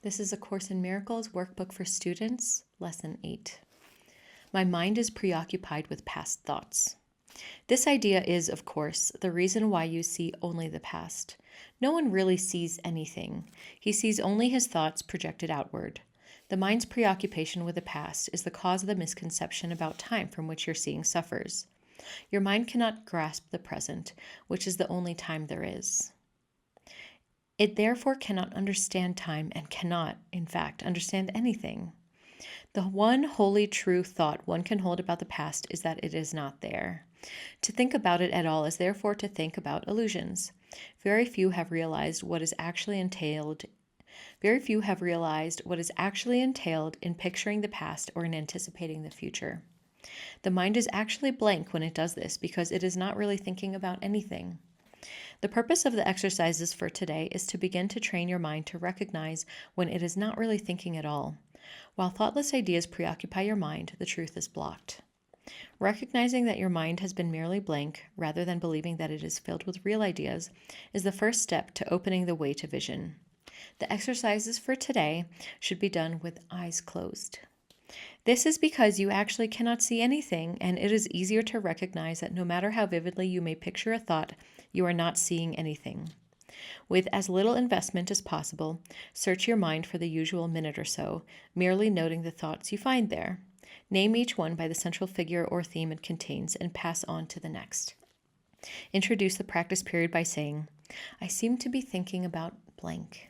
This is A Course in Miracles workbook for students, lesson 8. My mind is preoccupied with past thoughts. This idea is, of course, the reason why you see only the past. No one really sees anything. He sees only his thoughts projected outward. The mind's preoccupation with the past is the cause of the misconception about time from which your seeing suffers. Your mind cannot grasp the present, which is the only time there is. It therefore cannot understand time and cannot, in fact, understand anything. The one wholly true thought one can hold about the past is that it is not there. To think about it at all is therefore to think about illusions. Very few have realized what is actually entailed in picturing the past or in anticipating the future. The mind is actually blank when it does this because it is not really thinking about anything. The purpose of the exercises for today is to begin to train your mind to recognize when it is not really thinking at all. While thoughtless ideas preoccupy your mind, the truth is blocked. Recognizing that your mind has been merely blank, rather than believing that it is filled with real ideas, is the first step to opening the way to vision. The exercises for today should be done with eyes closed. This is because you actually cannot see anything, and it is easier to recognize that no matter how vividly you may picture a thought, you are not seeing anything. With as little investment as possible, search your mind for the usual minute or so, merely noting the thoughts you find there. Name each one by the central figure or theme it contains and pass on to the next. Introduce the practice period by saying, I seem to be thinking about blank.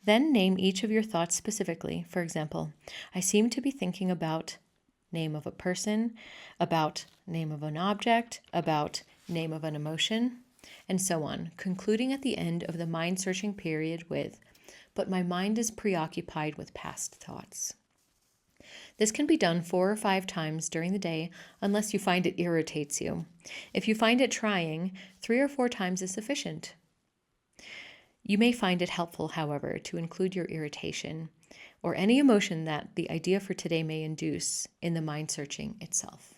Then name each of your thoughts specifically. For example, I seem to be thinking about name of a person, about name of an object, about name of an emotion, and so on, concluding at the end of the mind-searching period with, but my mind is preoccupied with past thoughts. This can be done 4 or 5 times during the day unless you find it irritates you. If you find it trying, 3 or 4 times is sufficient. You may find it helpful, however, to include your irritation or any emotion that the idea for today may induce in the mind searching itself.